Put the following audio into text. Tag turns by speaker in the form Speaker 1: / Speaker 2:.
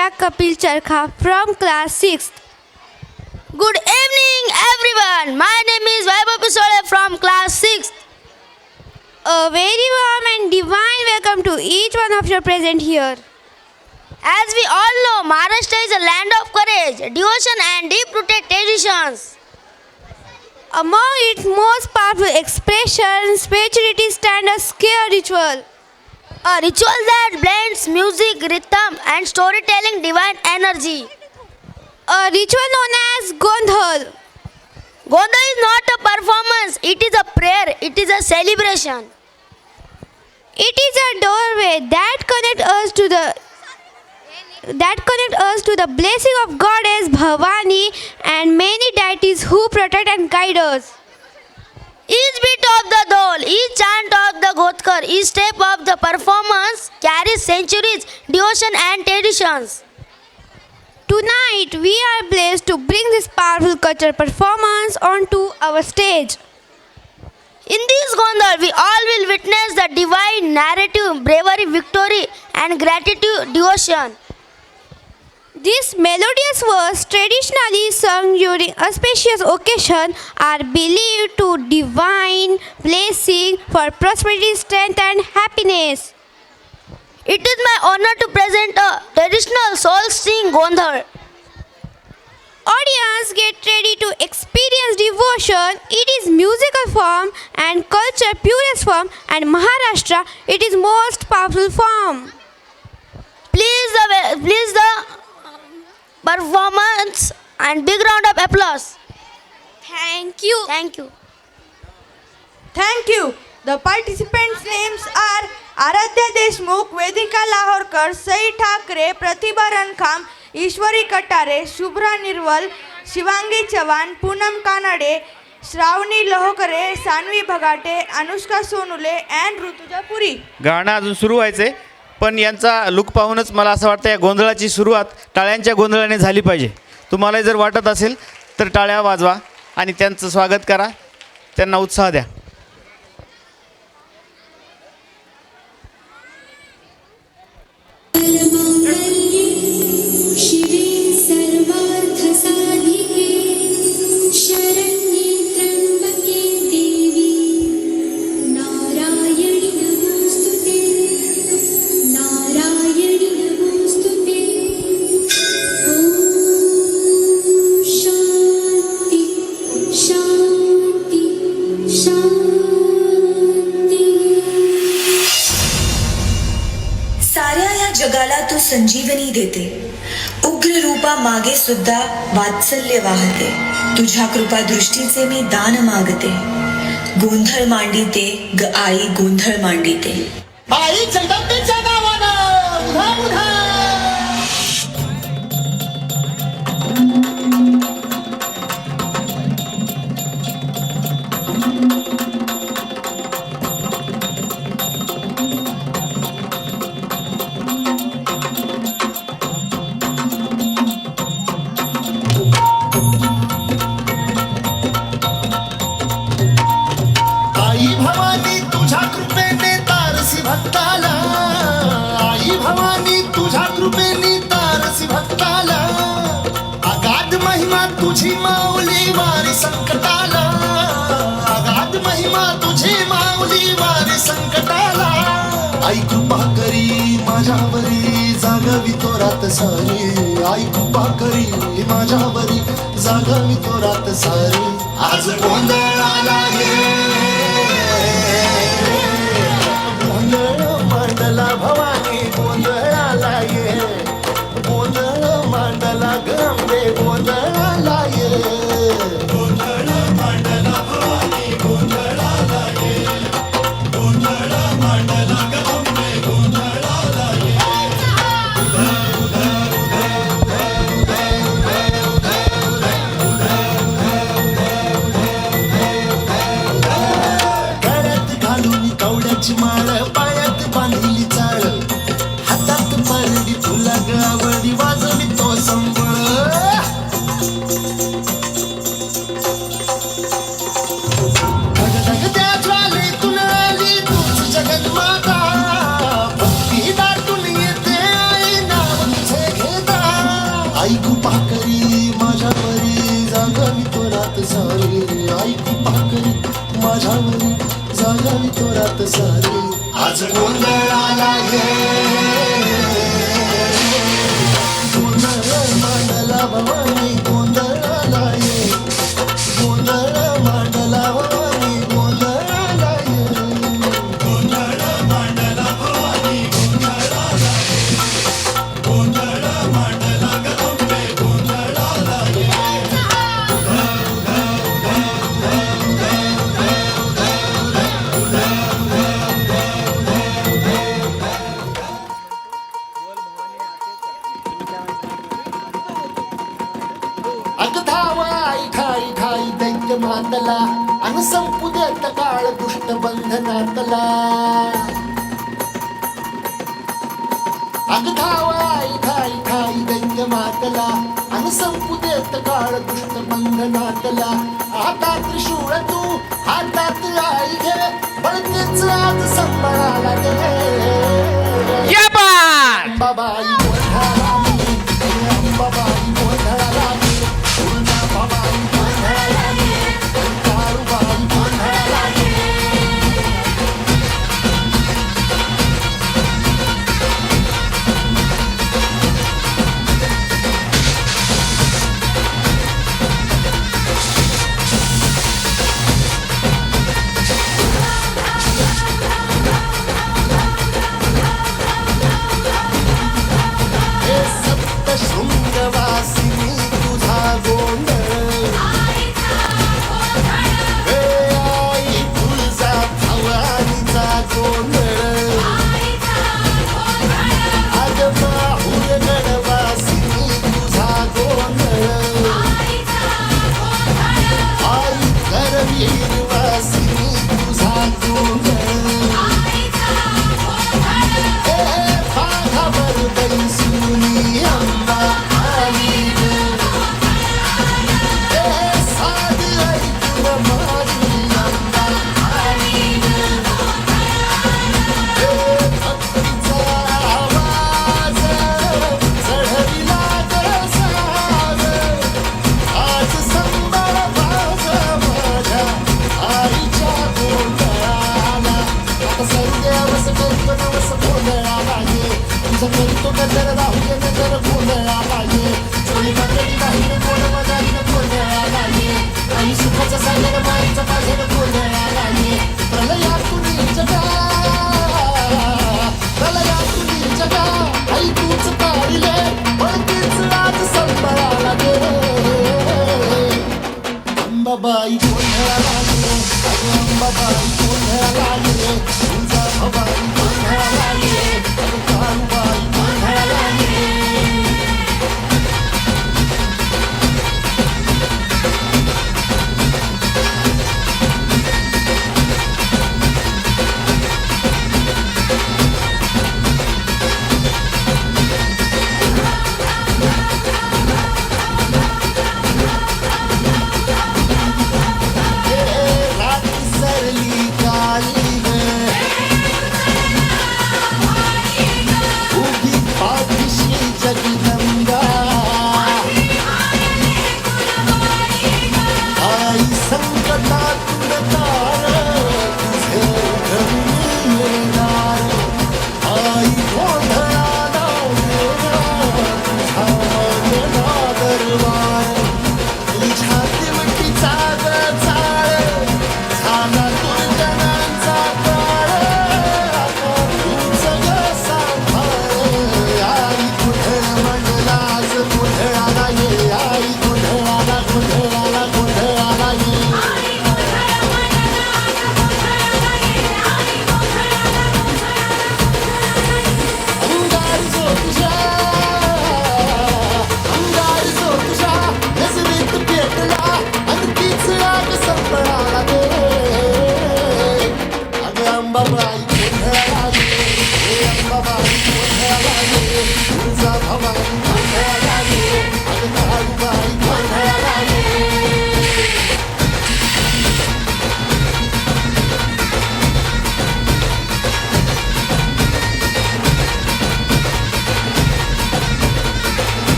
Speaker 1: Shreya Kapil Charkha from class 6th.
Speaker 2: Good evening everyone. My name is Vaibhav Pisole from class 6th.
Speaker 1: A very warm and divine welcome to each one of you present here.
Speaker 2: As we all know, Maharashtra is a land of courage, devotion and deep-rooted traditions.
Speaker 1: Among its most powerful expressions, spirituality stands a scare ritual.
Speaker 2: A ritual that blends music, rhythm and storytelling divine energy.
Speaker 1: A ritual known as Gondhal.
Speaker 2: Gonda is not a performance, it is a prayer, it is a celebration.
Speaker 1: It is a doorway that connects us to the blessing of Goddess Bhavani and many deities who protect and guide us.
Speaker 2: Each beat of the dole, each chant of the Godkar, each step of the performance carries centuries, devotion and traditions.
Speaker 1: Tonight, we are blessed to bring this powerful cultural performance onto our stage.
Speaker 2: In this Gondal, we all will witness the divine narrative, bravery, victory and gratitude, devotion.
Speaker 1: These melodious words, traditionally sung during auspicious occasion, are believed to divine blessing for prosperity, strength and happiness.
Speaker 2: It is my honor to present a traditional soul sing Gondal.
Speaker 1: Audience, get ready to experience devotion. It is musical form and culture purest form, and Maharashtra it is most powerful form.
Speaker 2: Please the performance and big round of applause.
Speaker 1: Thank you.
Speaker 2: Thank you.
Speaker 3: Thank you. The participants' names are Aradhya Deshmukh, Vedika Lahorkar, Sai Thakre, Pratibha Rankham, Ishwari Katare, Shubhra Nirwal, Shivangi Chavan, Poonam Kanade, Shravani Lohkare, Sanvi Bhagate, Anushka Sonule and Rutuja Puri.
Speaker 4: गाणं अजून सुरू व्हायचे पण यांचा look पाहूनच मला असं वाटतं या गोंधळाची सुरुवात टाळ्यांच्या गोंधळाने झाली पाहिजे. तुम्हाला जर वाटत असेल तर टाळ्या वाजवा आणि त्यांचं स्वागत करा, त्यांना उत्साह द्या.
Speaker 5: जगाला तू संजीवनी देते, उग्र रूपा मागे सुद्धा वात्सल्य वाहते. तुझ्या कृपा दृष्टीचे मी दान मागते. गोंधळ मांडिते ग आई, गोंधळ मांडिते.
Speaker 6: आई जगदंबेच्या नावानं उधा उधा. आई भवानी तुझ्या कृपेने तारसी भक्ताला. आई भवानी तुझ्या कृपेने तारसी भक्ताला. अगाध महिमा तुझी माऊली वारी संकटाला. अगाध महिमा तुझी माऊली वारी संकटाला. आई कृपा करी माझ्यावरी जागावी तो रात सारी. आई कृपा करी माझ्यावरी जागावी तो रात सारी. आज गोंधळाला गोंधळ मांडला भवानी, गोंधळाला ये. गोंधळ मांडला गंगे, गोंधळाला ये. गोंधळ मांडला भवानी, गोंधळाला ये. गोंधळ मांडला गंगे, गोंधळाला ये. थोरात सारी आज गोंधळाला ये गोंधळ मांडला भवानी गोंधळाला ये गोंधळ मांडला भवानी गोंधळाला ये गोंधळ मांडला भवानी गोंधळाला ये गोंधळ मांडला गंबे गोंधळाला ये अग धावा आई खाई खाई दैत्य मातला अन संपू देत काळ दुष्ट बंधनातला अग धावा आई खाई खाई दैत्य मातला अन संपू देत काळ दुष्ट बंधनातला आता त्रिशूळ तू हातात आई घे बळतेच आज संभाळाला गे
Speaker 4: या बात
Speaker 6: अंबाबाई गोंधळाला मी, अंबाबाई गोंधळाला मी, तुळजाभवानी गोंधळाला मी, काळूबाई गोंधळाला मी. हे सप्तशृंगवासिनी तुझा गोंधळ हे आई तुळजा भवानीचा गोंधळ अग माहूर गडवासिनी तुझा गोंधळ आई करवीरवासिनी तुझा गोंधळ हे भागावर बैसुनी अंबा आली ग. हे साध ऐकून माझी अंबा आली ग. हे भक्तीचा आवाज चढविला ग साज. आज संबळ माझा माझ्या आईच्या गोंधळाला आता सर्वदेवस करतो नवस गोंधळाला ये तुझं करतो गजर राहू दे नजर गोंधळाला ये चोळी मंडळी बाहेर गोड मदारीन गोंधळाला ये आणि सुखाचा सागर माईचा बाहेर गोंधळाला ये प्रलयातून जगा प्रलयातून जगा आई तूच काढले पळतीच आज संबळाला गे अंबाबाई गोंधळाला ये अंबाबाई गोंधळाला ये तुळजाभवानी गोंधळाला ये